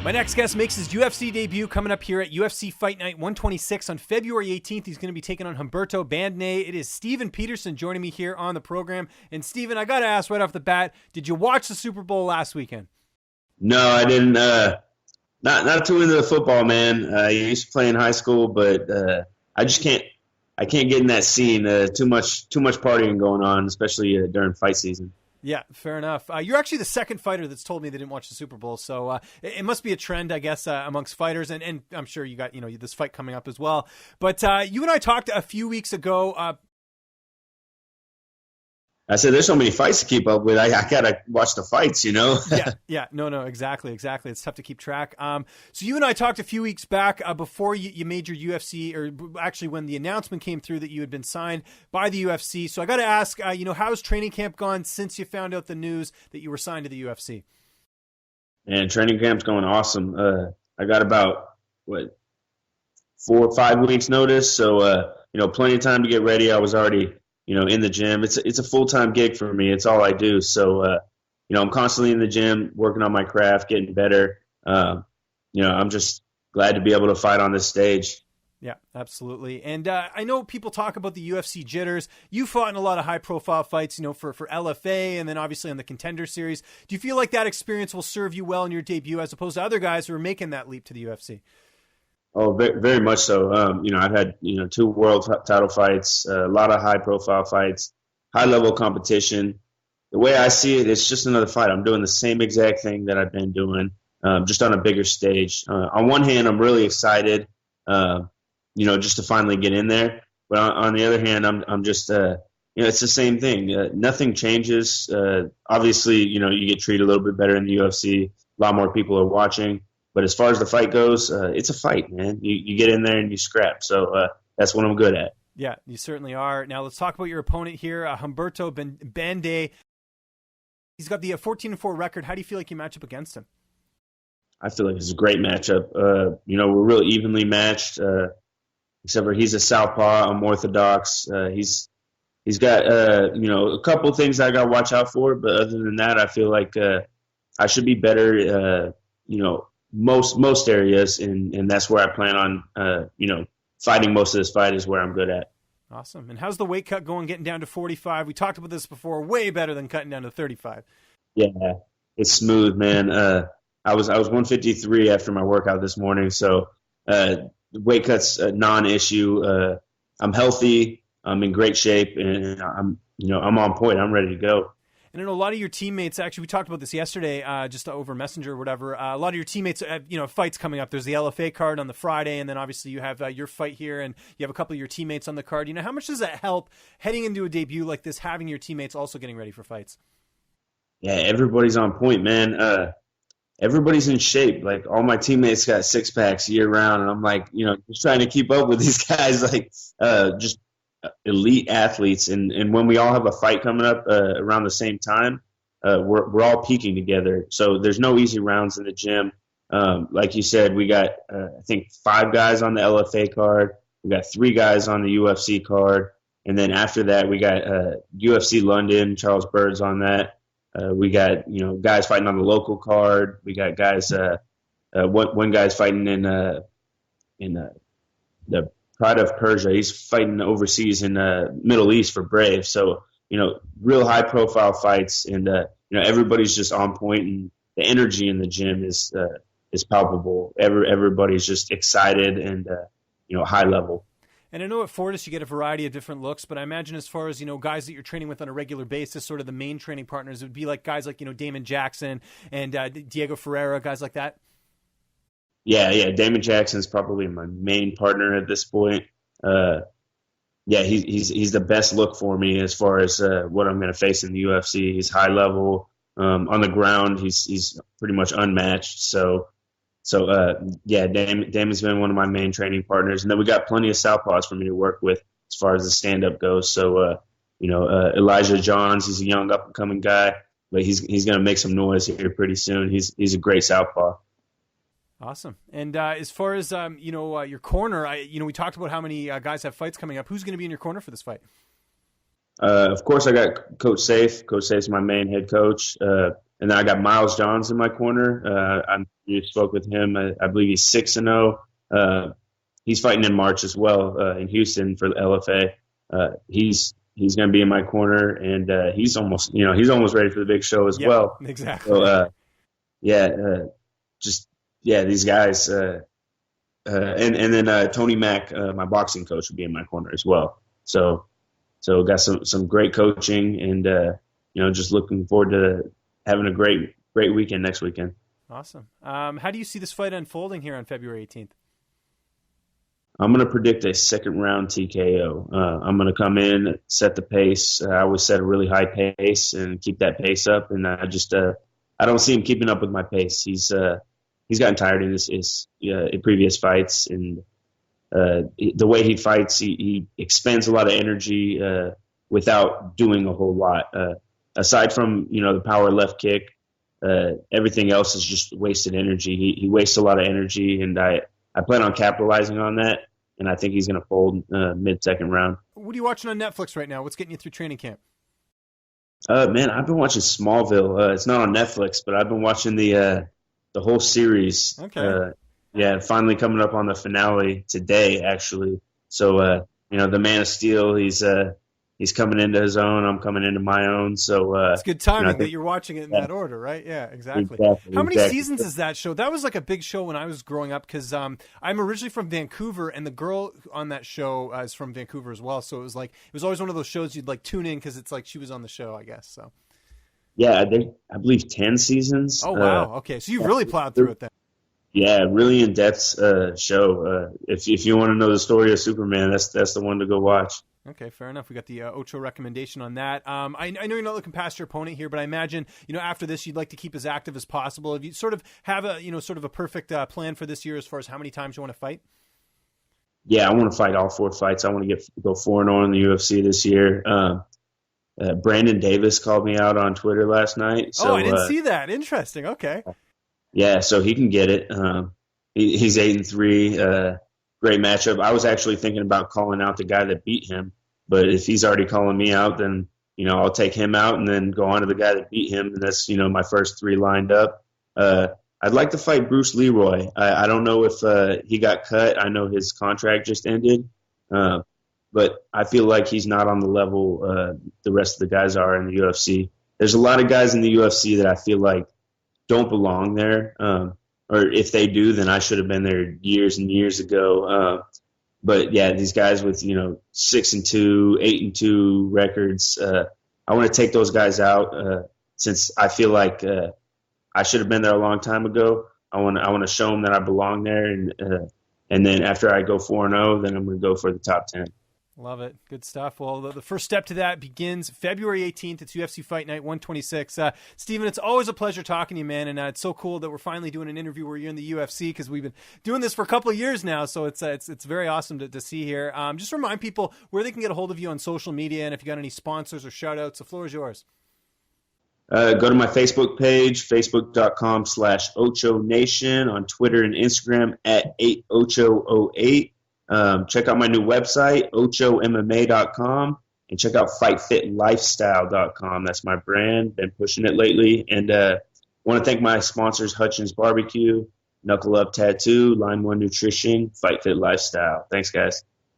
My next guest makes his UFC debut coming up here at UFC Fight Night 126 on February 18th. He's going to be taking on Humberto Bandney. It is Steven Peterson joining me here on the program. And Steven, I got to ask right off the bat, did you watch the Super Bowl last weekend? No, I didn't. Not too into the football, man. I used to play in high school, but I just can't. I can't get in that scene. Too much partying going on, especially during fight season. Yeah, fair enough. You're actually the second fighter that's told me they didn't watch the Super Bowl, so it must be a trend, I guess, amongst fighters, and I'm sure you got this fight coming up as well. But you and I talked a few weeks ago. I said, there's so many fights to keep up with. I gotta watch the fights, Yeah. No, exactly. It's tough to keep track. So you and I talked a few weeks back before you made your UFC, or actually when the announcement came through that you had been signed by the UFC. So I got to ask, how's training camp gone since you found out the news that you were signed to the UFC? And training camp's going awesome. I got about 4 or 5 weeks notice, so plenty of time to get ready. I was already in the gym. It's a full-time gig for me. It's all I do. So, I'm constantly in the gym, working on my craft, getting better. I'm just glad to be able to fight on this stage. Yeah, absolutely. And I know people talk about the UFC jitters. You fought in a lot of high-profile fights, for LFA and then obviously on the Contender Series. Do you feel like that experience will serve you well in your debut as opposed to other guys who are making that leap to the UFC? Oh, very, very much so. I've had, 2 world title fights, a lot of high-profile fights, high-level competition. The way I see it, it's just another fight. I'm doing the same exact thing that I've been doing, just on a bigger stage. On one hand, I'm really excited, just to finally get in there. But on the other hand, I'm just, it's the same thing. Nothing changes. Obviously, you get treated a little bit better in the UFC. A lot more people are watching. But as far as the fight goes, it's a fight, man. You get in there and you scrap. So that's what I'm good at. Yeah, you certainly are. Now let's talk about your opponent here, Humberto Bandney. He's got the 14-4 record. How do you feel like you match up against him? I feel like it's a great matchup. We're really evenly matched, except for he's a southpaw. I'm orthodox. He's got a couple things I got to watch out for, but other than that, I feel like I should be better. Most areas, and that's where I plan on, fighting most of this fight is where I'm good at. Awesome. And how's the weight cut going, getting down to 45? We talked about this before, way better than cutting down to 35. Yeah, it's smooth, man. I was 153 after my workout this morning, so weight cut's a non-issue. I'm healthy. I'm in great shape, and I'm on point. I'm ready to go. And I know a lot of your teammates, actually, we talked about this yesterday, just over Messenger or whatever. A lot of your teammates have, fights coming up. There's the LFA card on the Friday, and then obviously you have your fight here, and you have a couple of your teammates on the card. How much does that help heading into a debut like this, having your teammates also getting ready for fights? Yeah, everybody's on point, man. Everybody's in shape. Like, all my teammates got 6-packs year round, and I'm like, just trying to keep up with these guys, like, just elite athletes, and when we all have a fight coming up around the same time, we're all peaking together. So there's no easy rounds in the gym. Like you said, we got I think 5 guys on the LFA card. We got 3 guys on the UFC card, and then after that we got UFC London, Charles Bird's on that. We got guys fighting on the local card. We got guys. One guy's fighting in the Pride of Persia. He's fighting overseas in Middle East for Brave. So, real high profile fights, and everybody's just on point, and the energy in the gym is palpable. Everybody's just excited and high level. And I know at Fortis you get a variety of different looks, but I imagine as far as, guys that you're training with on a regular basis, sort of the main training partners, it would be like guys like, Damon Jackson and Diego Ferreira, guys like that. Yeah. Damon Jackson's probably my main partner at this point. He's the best look for me as far as what I'm going to face in the UFC. He's high level. On the ground, he's pretty much unmatched. So Damon's been one of my main training partners. And then we got plenty of southpaws for me to work with as far as the stand-up goes. So, Elijah Johns, he's a young up-and-coming guy, but he's going to make some noise here pretty soon. He's a great southpaw. Awesome. And as far as, your corner, we talked about how many guys have fights coming up. Who's going to be in your corner for this fight? Of course, I got Coach Safe. Coach Safe's my main head coach. And then I got Miles Johns in my corner. You spoke with him. I believe he's 6-0. He's fighting in March as well in Houston for the LFA. He's going to be in my corner, and he's almost ready for the big show as well. Exactly. So these guys, and then Tony Mack, my boxing coach, will be in my corner as well. So got some great coaching, and just looking forward to having a great weekend next weekend. Awesome. How do you see this fight unfolding here on February 18th? I'm going to predict a second round TKO. I'm going to come in, set the pace. I always set a really high pace and keep that pace up. And I don't see him keeping up with my pace. He's gotten tired in his previous fights, and the way he fights, he expends a lot of energy without doing a whole lot. Aside from the power left kick, everything else is just wasted energy. He wastes a lot of energy, and I plan on capitalizing on that, and I think he's going to fold mid-second round. What are you watching on Netflix right now? What's getting you through training camp? Man, I've been watching Smallville. It's not on Netflix, but I've been watching the whole series. Okay. Finally coming up on the finale today, actually. So, the Man of Steel, he's coming into his own. I'm coming into my own. So it's good timing that you're watching it in that order, right? Yeah, exactly. How many seasons is that show? That was like a big show when I was growing up, because I'm originally from Vancouver, and the girl on that show is from Vancouver as well. So it was always one of those shows you'd like tune in because it's like she was on the show, I guess. So yeah, I believe 10 seasons. Oh wow, okay, so you really plowed through it then. Yeah, really in depth show. If you want to know the story of Superman, that's the one to go watch. Okay, fair enough. We got the Ocho recommendation on that. I know you're not looking past your opponent here, but I imagine after this you'd like to keep as active as possible. If you sort of have a perfect plan for this year as far as how many times you want to fight. Yeah, I want to fight all 4 fights. I want to go 4-0 in the UFC this year. Brandon Davis called me out on Twitter last night. So, I didn't see that. Interesting. Okay. Yeah, so he can get it. He's 8-3. Great matchup. I was actually thinking about calling out the guy that beat him, but if he's already calling me out, then I'll take him out and then go on to the guy that beat him, and that's my first 3 lined up. I'd like to fight Bruce Leroy. I don't know if he got cut. I know his contract just ended, but I feel like he's not on the level the rest of the guys are in the UFC. There's a lot of guys in the UFC that I feel like don't belong there. Or if they do, then I should have been there years and years ago. But yeah, these guys with 6-2, 8-2 records, I want to take those guys out since I feel like I should have been there a long time ago. I want to show them that I belong there, and then after I go 4-0, then I'm going to go for the top 10. Love it. Good stuff. Well, the first step to that begins February 18th. It's UFC Fight Night 126. Steven, it's always a pleasure talking to you, man. And it's so cool that we're finally doing an interview where you're in the UFC, because we've been doing this for a couple of years now. So it's very awesome to see here. Just remind people where they can get a hold of you on social media, and if you got any sponsors or shout outs, the floor is yours. Go to my Facebook page, facebook.com/Ocho Nation, on Twitter and Instagram @8ocho08. Check out my new website, OchoMMA.com, and check out FightFitLifestyle.com. That's my brand. Been pushing it lately. And want to thank my sponsors, Hutchins Barbecue, Knuckle Up Tattoo, Line 1 Nutrition, Fight Fit Lifestyle. Thanks, guys.